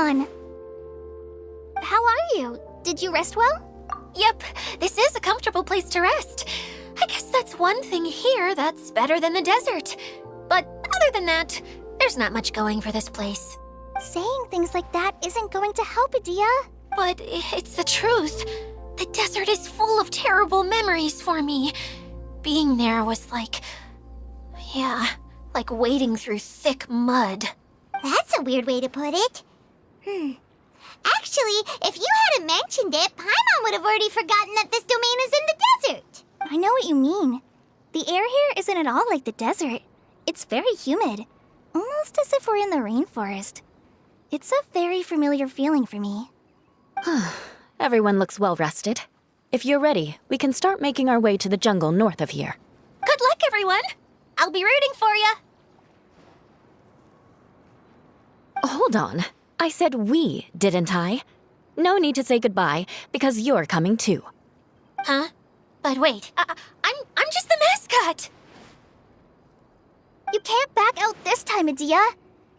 on? How are you? Did you rest well? Yep, this is a comfortable place to rest. I guess that's one thing here that's better than the desert. But other than that, there's not much going for this place. Saying things like that isn't going to help, Adia. But it's the truth. The desert is full of terrible memories for me. Being there was like wading through thick mud. That's a weird way to put it. Actually, if you hadn't mentioned it, Paimon would have already forgotten that this domain is in the desert. I know what you mean. The air here isn't at all like the desert. It's very humid, almost as if we're in the rainforest. It's a very familiar feeling for me. Everyone looks well rested. If you're ready, we can start making our way to the jungle north of here. Good luck, everyone! I'll be rooting for ya! Hold on. I said we, didn't I? No need to say goodbye, because you're coming too. Huh? But wait, I'm just the mascot! You can't back out this time, Adia.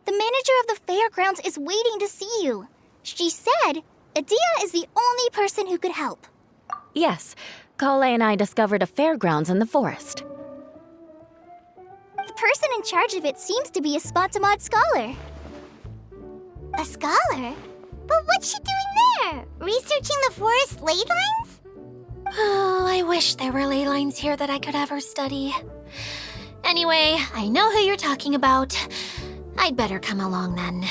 The manager of the fairgrounds is waiting to see you. She said Adia is the only person who could help. Yes, Kale and I discovered a fairgrounds in the forest. The person in charge of it seems to be a Spontamod scholar. A scholar? But what's she doing there? Researching the forest ley lines? Oh, I wish there were ley lines here that I could ever study. Anyway, I know who you're talking about. I'd better come along then.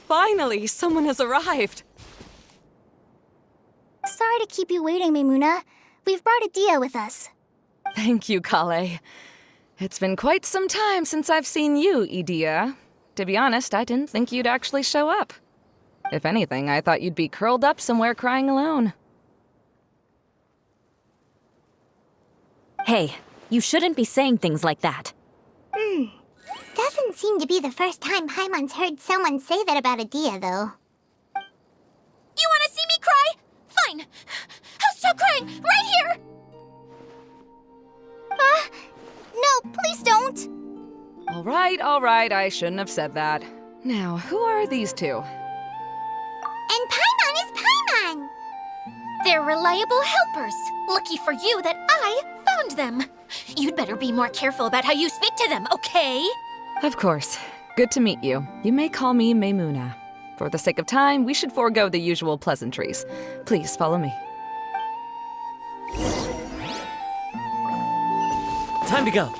Finally, someone has arrived. Sorry to keep you waiting, Maimuna. We've brought Adia with us. Thank you, Kale. It's been quite some time since I've seen you, Idia. To be honest, I didn't think you'd actually show up. If anything, I thought you'd be curled up somewhere crying alone. Hey, you shouldn't be saying things like that. Doesn't seem to be the first time Paimon's heard someone say that about Adia, though. You want to see me cry? Fine. I'll stop crying right here. No, please don't. All right, I shouldn't have said that. Now, who are these two? And Paimon is Paimon. They're reliable helpers. Lucky for you that I found them. You'd better be more careful about how you speak to them, okay? Of course. Good to meet you. You may call me Maimuna. For the sake of time, we should forego the usual pleasantries. Please follow me. Time to go.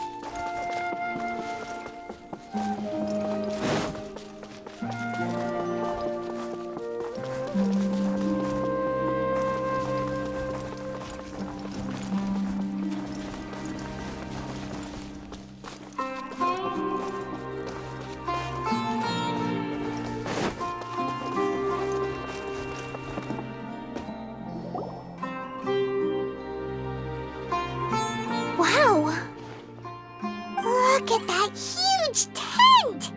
Wow. Look at that huge tent.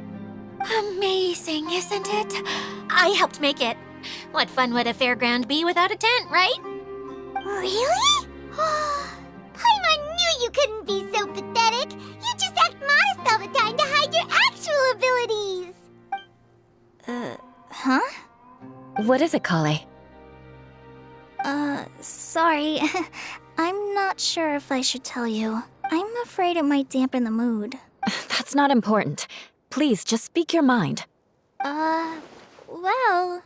Amazing, isn't it? I helped make it. What fun would a fairground be without a tent, right? Really? Paimon knew you couldn't be so pathetic. You just act modest all the time to hide your actual abilities. Huh? What is it, Kale? Sorry. I'm not sure if I should tell you. I'm afraid it might dampen the mood. That's not important. Please, just speak your mind. Well,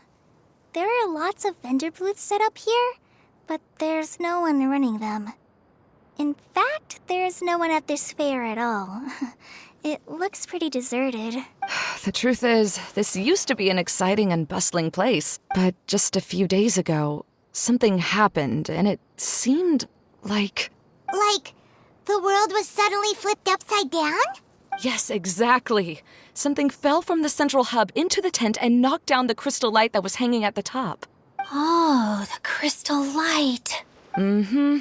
there are lots of vendor booths set up here, but there's no one running them. In fact, there's no one at this fair at all. It looks pretty deserted. The truth is, this used to be an exciting and bustling place, but just a few days ago, something happened, and it seemed like... Like, the world was suddenly flipped upside down? Yes, exactly. Something fell from the central hub into the tent and knocked down the crystal light that was hanging at the top. Oh, the crystal light. Mm-hmm.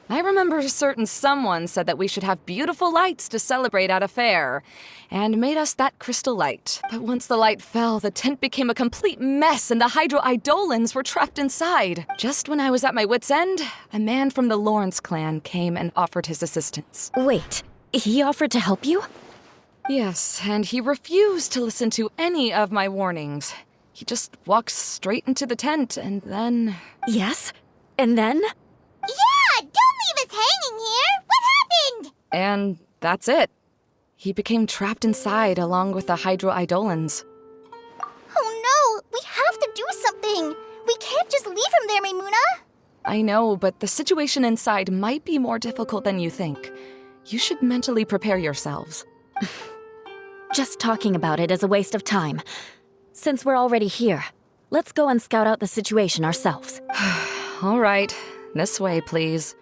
I remember a certain someone said that we should have beautiful lights to celebrate at a fair, and made us that crystal light. But once the light fell, the tent became a complete mess and the Hydro-Eidolons were trapped inside. Just when I was at my wit's end, a man from the Lawrence clan came and offered his assistance. Wait, he offered to help you? Yes, and he refused to listen to any of my warnings. He just walked straight into the tent, and then... Yes? And then? Yeah, don't leave us hanging here! What happened? And that's it. He became trapped inside along with the hydroidolans. Oh no, we have to do something! We can't just leave him there, Maimuna! I know, but the situation inside might be more difficult than you think. You should mentally prepare yourselves. Just talking about it is a waste of time. Since we're already here, let's go and scout out the situation ourselves. All right, this way, please.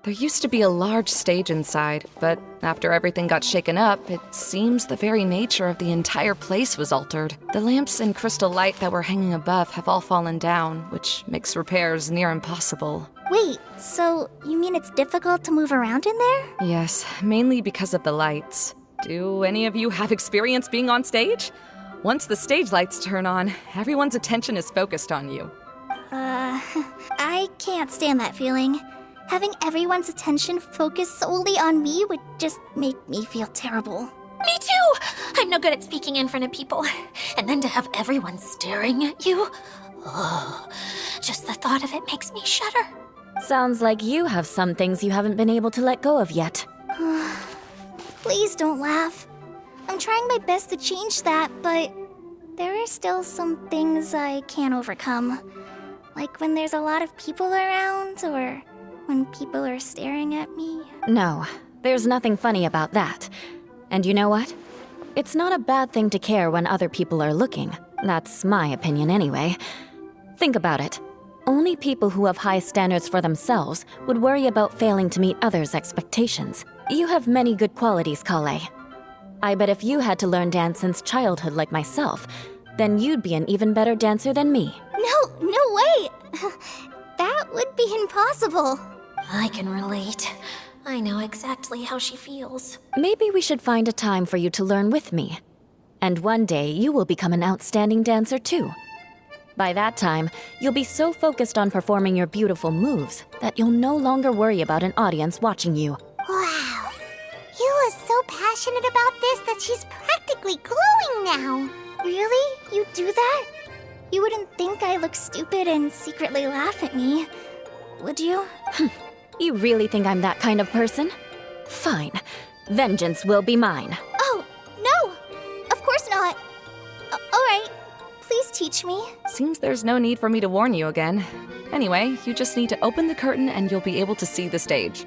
There used to be a large stage inside, but after everything got shaken up, it seems the very nature of the entire place was altered. The lamps and crystal light that were hanging above have all fallen down, which makes repairs near impossible. Wait, so you mean it's difficult to move around in there? Yes, mainly because of the lights. Do any of you have experience being on stage? Once the stage lights turn on, everyone's attention is focused on you. I can't stand that feeling. Having everyone's attention focused solely on me would just make me feel terrible. Me too! I'm no good at speaking in front of people. And then to have everyone staring at you. Oh, just the thought of it makes me shudder. Sounds like you have some things you haven't been able to let go of yet. Please don't laugh. I'm trying my best to change that, but there are still some things I can't overcome. Like when there's a lot of people around, or when people are staring at me. No, there's nothing funny about that. And you know what? It's not a bad thing to care when other people are looking. That's my opinion anyway. Think about it. Only people who have high standards for themselves would worry about failing to meet others' expectations. You have many good qualities, Kale. I bet if you had to learn dance since childhood like myself, then you'd be an even better dancer than me. No way! That would be impossible. I can relate. I know exactly how she feels. Maybe we should find a time for you to learn with me. And one day you will become an outstanding dancer too. By that time, you'll be so focused on performing your beautiful moves that you'll no longer worry about an audience watching you. Wow. You are so passionate about this that she's practically glowing now. Really? You do that? You wouldn't think I look stupid and secretly laugh at me, would you? You really think I'm that kind of person? Fine. Vengeance will be mine. Oh, no! Of course not. Alright, please teach me. Seems there's no need for me to warn you again. Anyway, you just need to open the curtain and you'll be able to see the stage.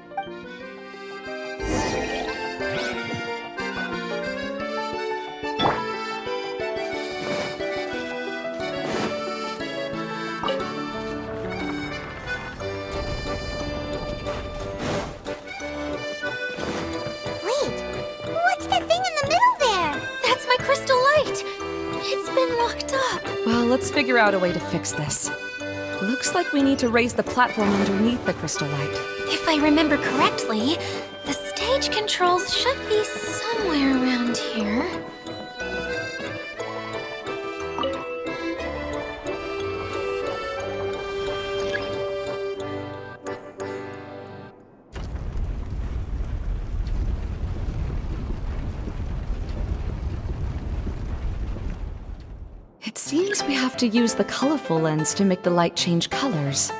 Well, let's figure out a way to fix this. Looks like we need to raise the platform underneath the crystal light. If I remember correctly, the stage controls should be somewhere around here. It seems we have to use the colorful lens to make the light change colors.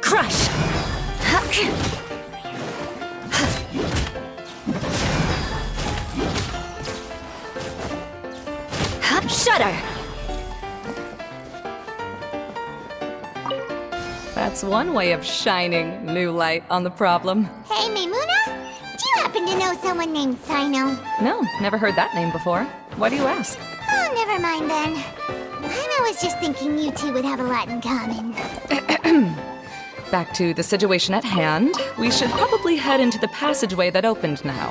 Crush! Shudder! That's one way of shining new light on the problem. Hey, Maimuna? Do you happen to know someone named Sino? No, never heard that name before. Why do you ask? Oh, never mind then. I was just thinking you two would have a lot in common. back to the situation at hand. We should probably head into the passageway that opened now.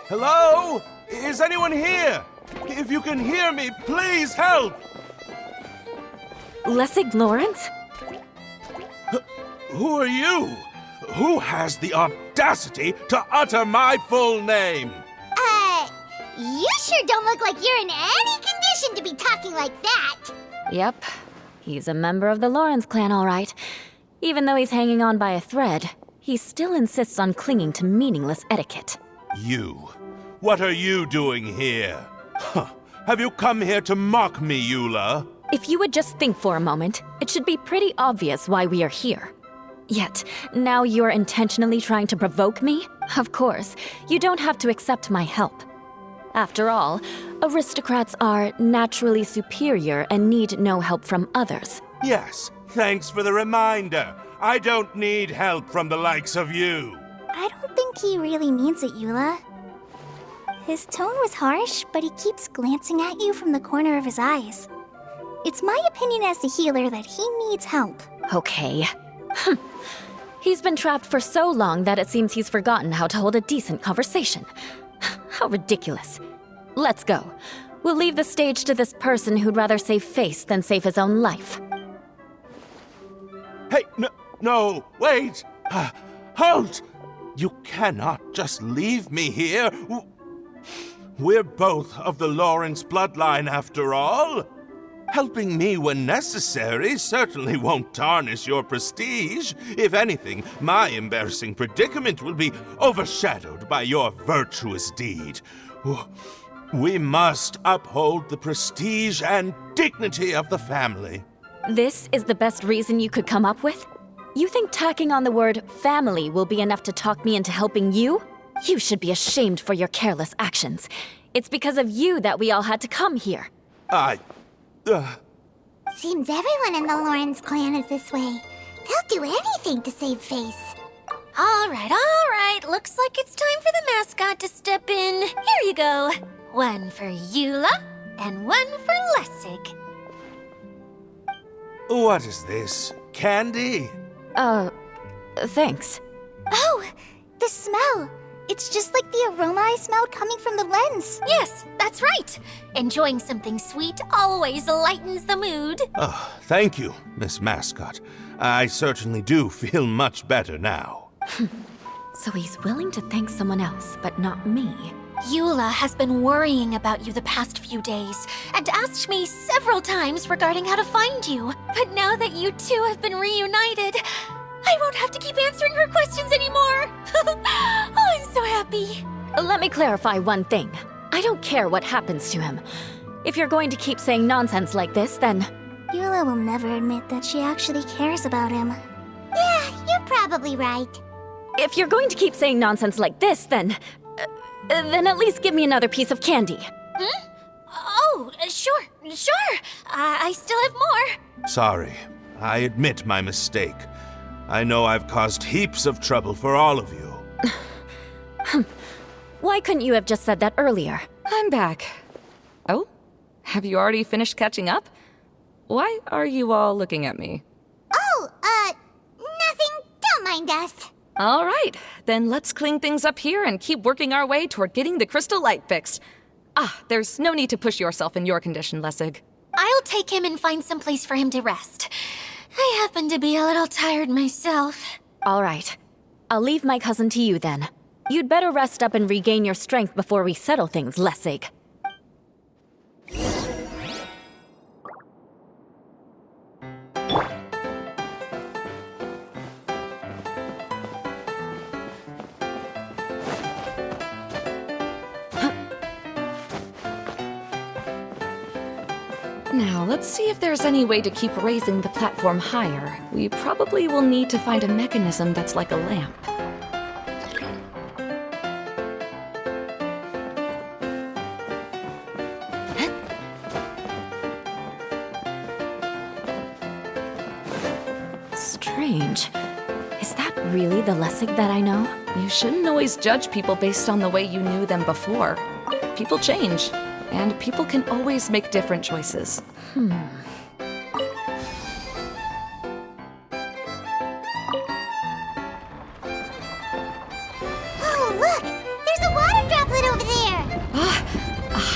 Hello? Is anyone here? If you can hear me, please help! Lessig Lawrence? Who are you? Who has the audacity to utter my full name? You sure don't look like you're in any condition to be talking like that. Yep. He's a member of the Lawrence clan, all right. Even though he's hanging on by a thread, he still insists on clinging to meaningless etiquette. You. What are you doing here? Huh. Have you come here to mock me, Eula? If you would just think for a moment, it should be pretty obvious why we are here. Yet, now you're intentionally trying to provoke me? Of course, you don't have to accept my help. After all, aristocrats are naturally superior and need no help from others. Yes, thanks for the reminder. I don't need help from the likes of you. I don't think he really means it, Eula. His tone was harsh, but he keeps glancing at you from the corner of his eyes. It's my opinion as the healer that he needs help. Okay. He's been trapped for so long that it seems he's forgotten how to hold a decent conversation. How ridiculous. Let's go. We'll leave the stage to this person who'd rather save face than save his own life. Hey, no, wait! Halt! You cannot just leave me here. We're both of the Lawrence bloodline, after all. Helping me when necessary certainly won't tarnish your prestige. If anything, my embarrassing predicament will be overshadowed by your virtuous deed. We must uphold the prestige and dignity of the family. This is the best reason you could come up with? You think tacking on the word family will be enough to talk me into helping you? You should be ashamed for your careless actions. It's because of you that we all had to come here. Seems everyone in the Lawrence clan is this way. They'll do anything to save face. All right. Looks like it's time for the mascot to step in. Here you go. One for Eula and one for Lessig. What is this? Candy? Thanks. Oh, the smell. It's just like the aroma I smelled coming from the lens. Yes, that's right. Enjoying something sweet always lightens the mood. Oh, thank you, Miss Mascot. I certainly do feel much better now. So he's willing to thank someone else, but not me. Eula has been worrying about you the past few days and asked me several times regarding how to find you. But now that you two have been reunited, I won't have to keep answering her questions anymore. Oh, I'm so happy. Let me clarify one thing. I don't care what happens to him. If you're going to keep saying nonsense like this, then... Eula will never admit that she actually cares about him. Yeah, you're probably right. If you're going to keep saying nonsense like this, then at least give me another piece of candy. Oh, sure. I still have more. Sorry, I admit my mistake. I know I've caused heaps of trouble for all of you. Why couldn't you have just said that earlier? I'm back. Oh? Have you already finished catching up? Why are you all looking at me? Oh, nothing. Don't mind us. All right, then let's clean things up here and keep working our way toward getting the crystal light fixed. There's no need to push yourself in your condition, Lessig. I'll take him and find some place for him to rest. I happen to be a little tired myself. All right. I'll leave my cousin to you then. You'd better rest up and regain your strength before we settle things, Lessig. Now, let's see if there's any way to keep raising the platform higher. We probably will need to find a mechanism that's like a lamp. Strange. Is that really the Lessig that I know? You shouldn't always judge people based on the way you knew them before. People change, and people can always make different choices.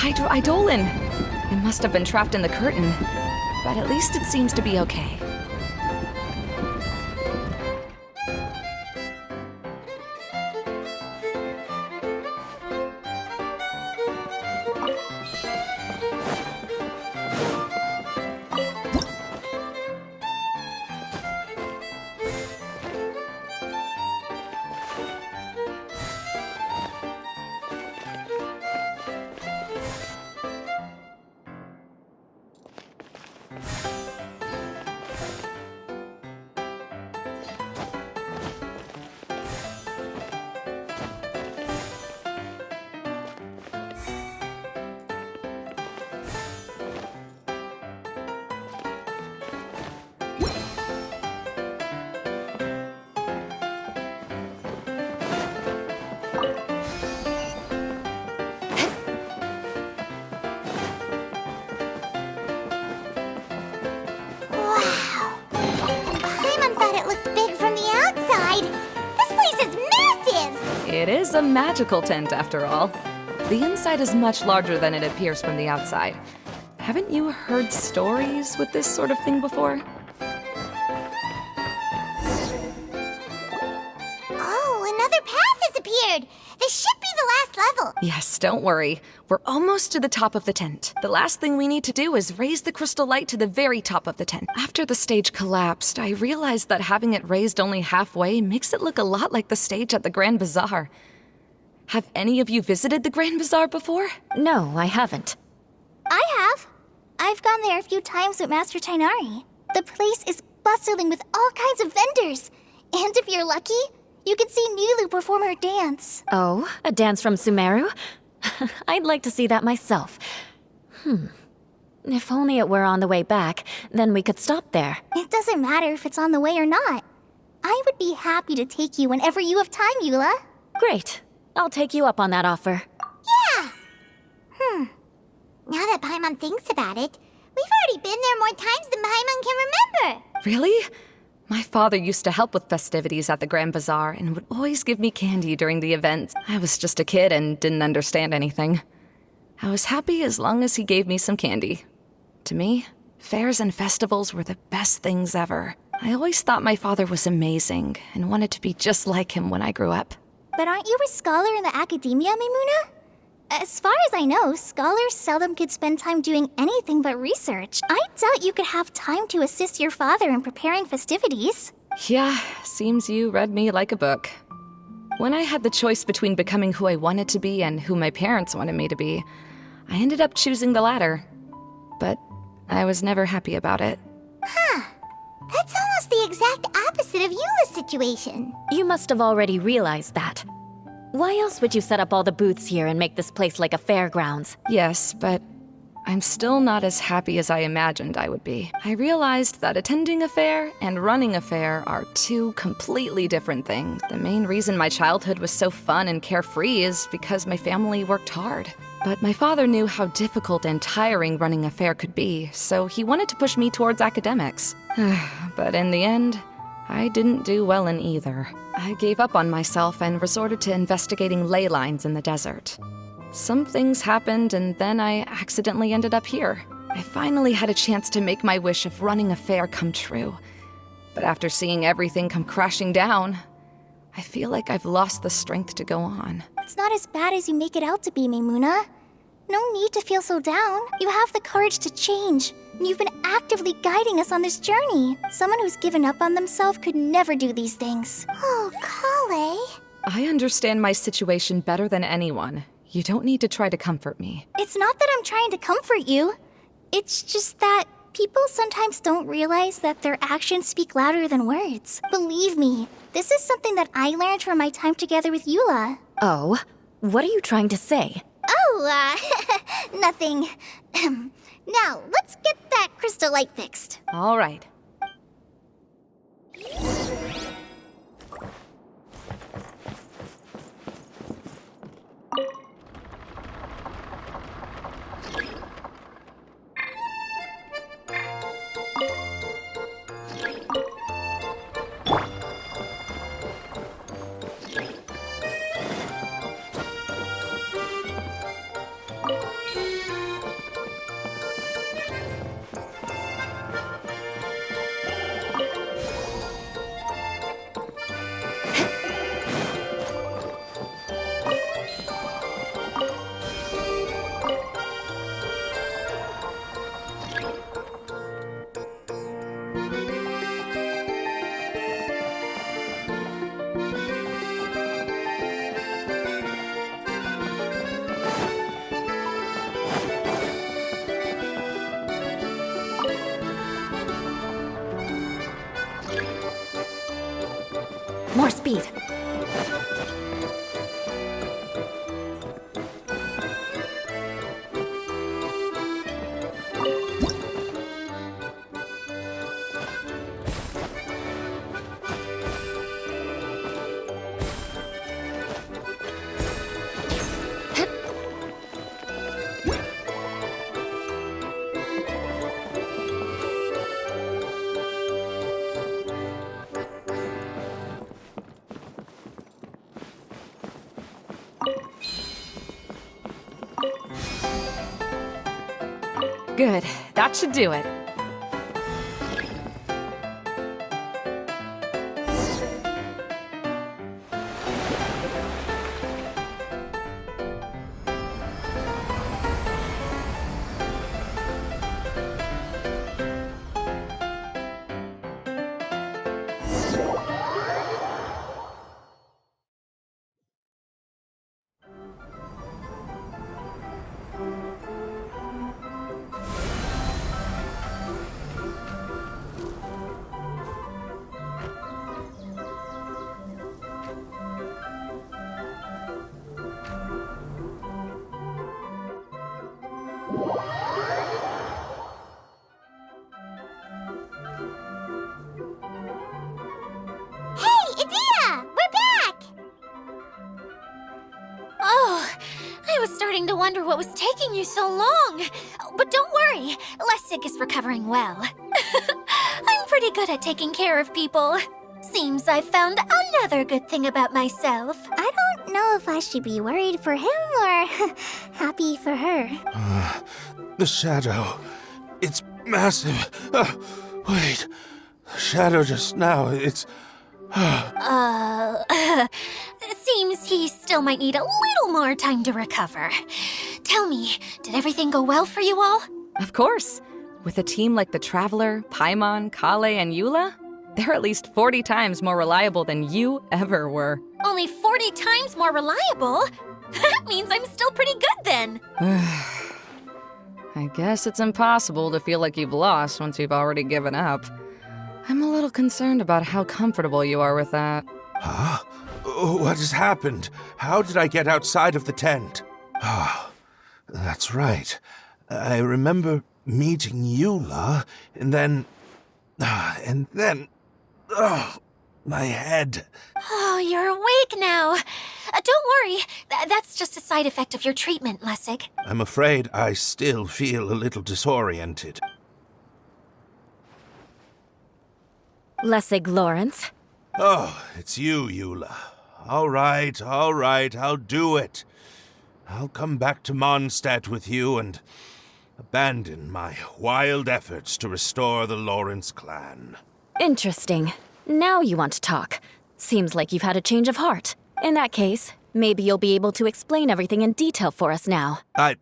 Eidolon. It must have been trapped in the curtain, but at least it seems to be okay. Wow. Paimon thought it looked big from the outside. This place is massive! It is a magical tent, after all. The inside is much larger than it appears from the outside. Haven't you heard stories with this sort of thing before? Oh, another path has appeared! This should be the last level! Yes, don't worry. We're almost to the top of the tent. The last thing we need to do is raise the crystal light to the very top of the tent. After the stage collapsed, I realized that having it raised only halfway makes it look a lot like the stage at the Grand Bazaar. Have any of you visited the Grand Bazaar before? No, I haven't. I have. I've gone there a few times with Master Tainari. The place is bustling with all kinds of vendors. And if you're lucky, you can see Nulu perform her dance. Oh, a dance from Sumeru? I'd like to see that myself. If only it were on the way back, then we could stop there. It doesn't matter if it's on the way or not. I would be happy to take you whenever you have time, Eula. Great. I'll take you up on that offer. Yeah! Now that Paimon thinks about it, we've already been there more times than Paimon can remember. Really? My father used to help with festivities at the Grand Bazaar and would always give me candy during the events. I was just a kid and didn't understand anything. I was happy as long as he gave me some candy. To me, fairs and festivals were the best things ever. I always thought my father was amazing and wanted to be just like him when I grew up. But aren't you a scholar in the academia, Maimuna? As far as I know, scholars seldom could spend time doing anything but research. I doubt you could have time to assist your father in preparing festivities. Yeah, seems you read me like a book. When I had the choice between becoming who I wanted to be and who my parents wanted me to be, I ended up choosing the latter. But I was never happy about it. That's almost the exact opposite of Eula's situation. You must have already realized that. Why else would you set up all the booths here and make this place like a fairgrounds? Yes, but I'm still not as happy as I imagined I would be. I realized that attending a fair and running a fair are two completely different things. The main reason my childhood was so fun and carefree is because my family worked hard. But my father knew how difficult and tiring running a fair could be, so he wanted to push me towards academics. But in the end, I didn't do well in either. I gave up on myself and resorted to investigating ley lines in the desert. Some things happened, and then I accidentally ended up here. I finally had a chance to make my wish of running a fair come true. But after seeing everything come crashing down, I feel like I've lost the strength to go on. It's not as bad as you make it out to be, Maimuna. No need to feel so down. You have the courage to change. You've been actively guiding us on this journey. Someone who's given up on themselves could never do these things. Oh, Kale. I understand my situation better than anyone. You don't need to try to comfort me. It's not that I'm trying to comfort you. It's just that people sometimes don't realize that their actions speak louder than words. Believe me, this is something that I learned from my time together with Eula. Oh, what are you trying to say? Oh, nothing. Now, let's get that crystal light fixed. All right. More speed. Good. That should do it. Hey, Adia! We're back! Oh, I was starting to wonder what was taking you so long. But don't worry, Lessig is recovering well. I'm pretty good at taking care of people. Seems I've found another good thing about myself. I don't know if I should be worried for him or happy for her. The shadow. It's massive. Wait. The shadow just now. It's. It seems he still might need a little more time to recover. Tell me, did everything go well for you all? Of course. With a team like the Traveler, Paimon, Kale, and Eula, they're at least 40 times more reliable than you ever were. Only 40 times more reliable? That means I'm still pretty good then. I guess it's impossible to feel like you've lost once you've already given up. I'm a little concerned about how comfortable you are with that. Huh? What has happened? How did I get outside of the tent? Ah, that's right. I remember meeting Eula, and then. Oh, my head. Oh, you're awake now. Don't worry, that's just a side effect of your treatment, Lessig. I'm afraid I still feel a little disoriented. Lessig Lawrence. Oh, it's you, Eula. All right, I'll do it. I'll come back to Mondstadt with you and abandon my wild efforts to restore the Lawrence clan. Interesting. Now you want to talk. Seems like you've had a change of heart. In that case, maybe you'll be able to explain everything in detail for us now. I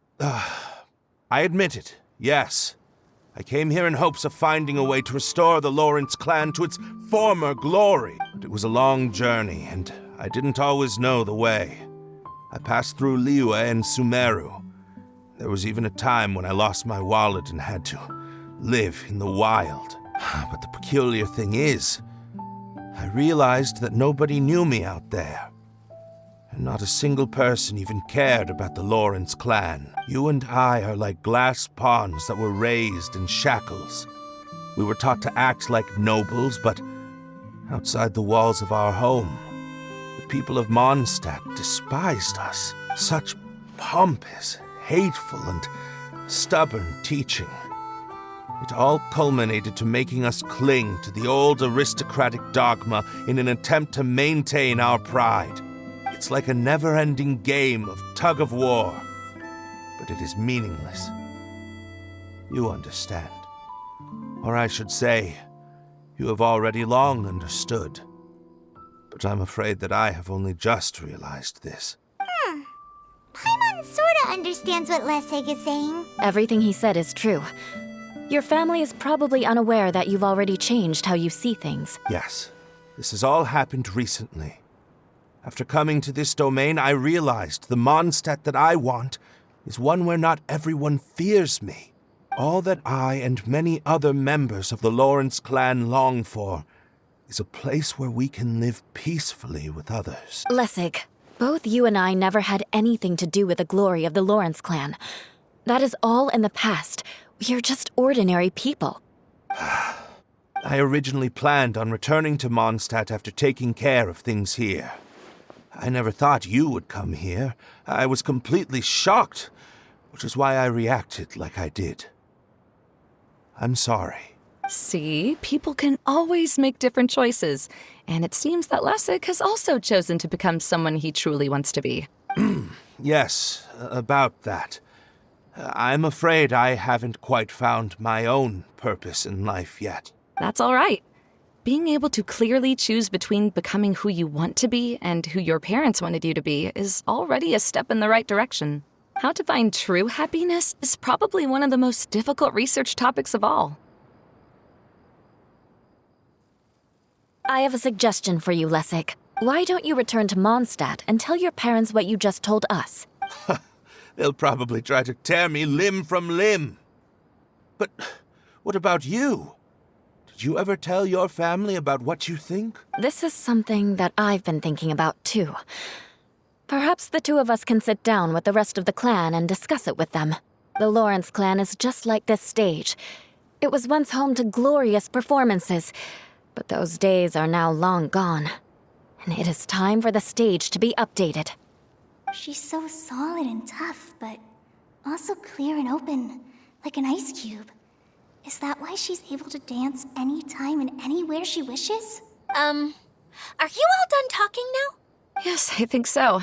admit it, yes. I came here in hopes of finding a way to restore the Lawrence clan to its former glory. But it was a long journey, and I didn't always know the way. I passed through Liyue and Sumeru. There was even a time when I lost my wallet and had to live in the wild. But the peculiar thing is, I realized that nobody knew me out there. And not a single person even cared about the Lawrence clan. You and I are like glass pawns that were raised in shackles. We were taught to act like nobles, but outside the walls of our home, the people of Mondstadt despised us. Such pompous, hateful, and stubborn teaching. It all culminated to making us cling to the old aristocratic dogma in an attempt to maintain our pride. It's like a never-ending game of tug-of-war, but it is meaningless. You understand. Or I should say, you have already long understood. But I'm afraid that I have only just realized this. Paimon sorta understands what Lessig is saying. Everything he said is true. Your family is probably unaware that you've already changed how you see things. Yes, this has all happened recently. After coming to this domain, I realized the Mondstadt that I want is one where not everyone fears me. All that I and many other members of the Lawrence clan long for is a place where we can live peacefully with others. Lessig, both you and I never had anything to do with the glory of the Lawrence clan. That is all in the past. We are just ordinary people. I originally planned on returning to Mondstadt after taking care of things here. I never thought you would come here. I was completely shocked, which is why I reacted like I did. I'm sorry. See, people can always make different choices, and it seems that Lessig has also chosen to become someone he truly wants to be. Yes, about that. I'm afraid I haven't quite found my own purpose in life yet. That's all right. Being able to clearly choose between becoming who you want to be and who your parents wanted you to be is already a step in the right direction. How to find true happiness is probably one of the most difficult research topics of all. I have a suggestion for you, Lessig. Why don't you return to Mondstadt and tell your parents what you just told us? They'll probably try to tear me limb from limb. But what about you? Did you ever tell your family about what you think? This is something that I've been thinking about, too. Perhaps the two of us can sit down with the rest of the clan and discuss it with them. The Lawrence clan is just like this stage. It was once home to glorious performances, but those days are now long gone. And it is time for the stage to be updated. She's so solid and tough, but also clear and open, like an ice cube. Is that why she's able to dance anytime and anywhere she wishes? Are you all done talking now? Yes, I think so.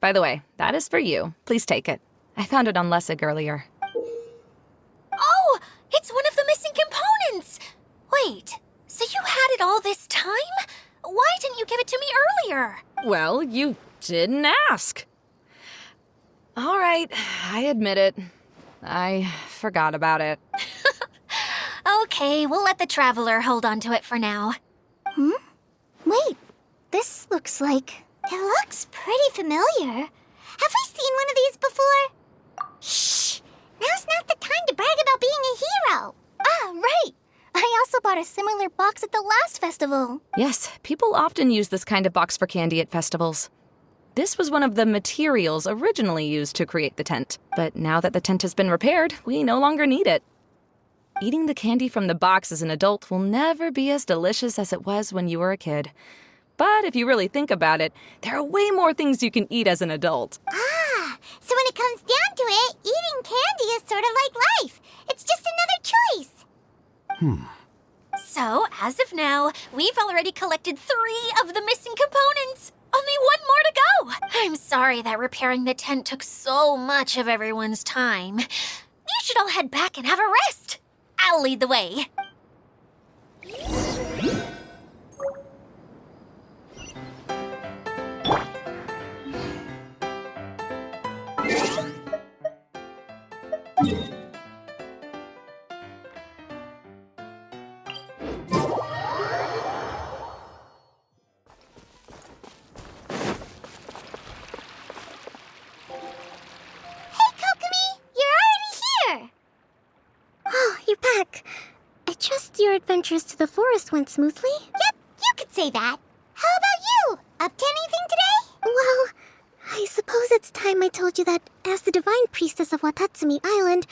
By the way, that is for you. Please take it. I found it on Lessig earlier. Oh, it's one of the missing components! Wait, so you had it all this time? Why didn't you give it to me earlier? Well, you didn't ask. All right, I admit it. I forgot about it. Okay, we'll let the Traveler hold on to it for now. Wait, this looks like... It looks pretty familiar. Have we seen one of these before? Shh! Now's not the time to brag about being a hero. Ah, right! I also bought a similar box at the last festival. Yes, people often use this kind of box for candy at festivals. This was one of the materials originally used to create the tent, but now that the tent has been repaired, we no longer need it. Eating the candy from the box as an adult will never be as delicious as it was when you were a kid. But if you really think about it, there are way more things you can eat as an adult. Ah, so when it comes down to it, eating candy is sort of like life. It's just another choice. So, as of now, we've already collected 3 of the missing components. Only 1 more to go. I'm sorry that repairing the tent took so much of everyone's time. You should all head back and have a rest. I'll lead the way. I trust your adventures to the forest went smoothly? Yep, you could say that. How about you? Up to anything today? Well, I suppose it's time I told you that as the divine priestess of Watatsumi Island,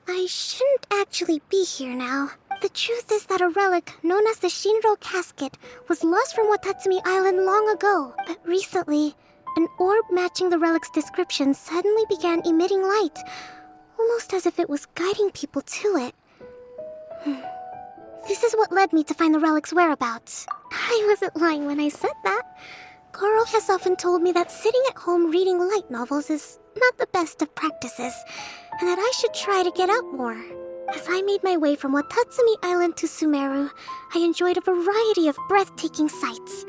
I shouldn't actually be here now. The truth is that a relic known as the Shinro Casket was lost from Watatsumi Island long ago. But recently, an orb matching the relic's description suddenly began emitting light, almost as if it was guiding people to it. This is what led me to find the relic's whereabouts. I wasn't lying when I said that. Goro has often told me that sitting at home reading light novels is not the best of practices, and that I should try to get out more. As I made my way from Watatsumi Island to Sumeru, I enjoyed a variety of breathtaking sights.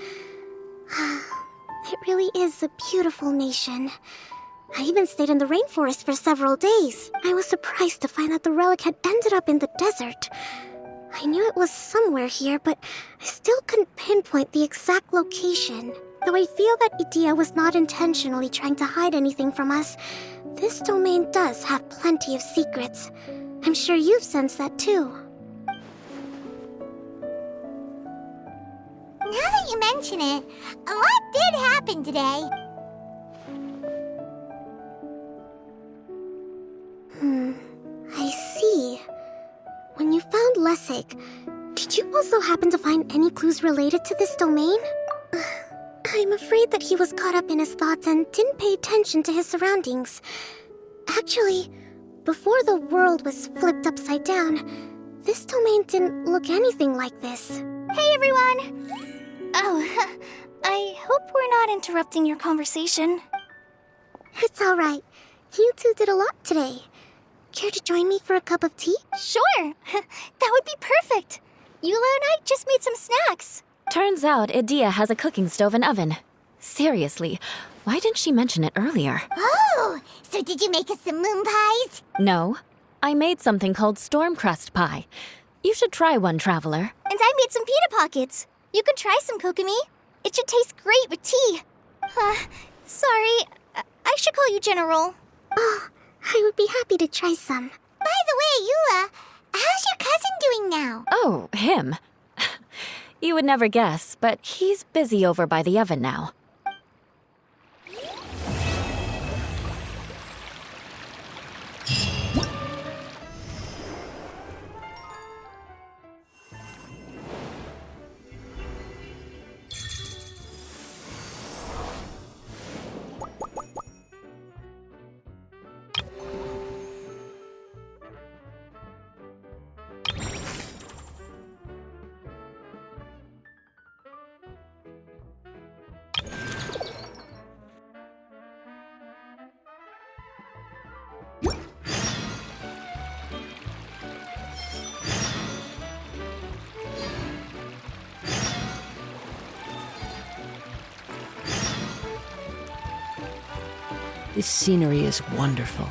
It really is a beautiful nation. I even stayed in the rainforest for several days. I was surprised to find that the relic had ended up in the desert. I knew it was somewhere here, but I still couldn't pinpoint the exact location. Though I feel that Idia was not intentionally trying to hide anything from us, this domain does have plenty of secrets. I'm sure you've sensed that too. Now that you mention it, a lot did happen today. I see. When you found Lessig, did you also happen to find any clues related to this domain? I'm afraid that he was caught up in his thoughts and didn't pay attention to his surroundings. Actually, before the world was flipped upside down, this domain didn't look anything like this. Hey, everyone! Oh, I hope we're not interrupting your conversation. It's alright. You two did a lot today. Care to join me for a cup of tea? Sure! That would be perfect! Eula and I just made some snacks. Turns out Idia has a cooking stove and oven. Seriously, why didn't she mention it earlier? Oh, so did you make us some moon pies? No, I made something called storm crust pie. You should try one, Traveler. And I made some pita pockets. You could try some, Kokomi. It should taste great with tea. Sorry, I should call you General. Oh, I would be happy to try some. By the way, Eula, how's your cousin doing now? Oh, him. You would never guess, but he's busy over by the oven now. This scenery is wonderful.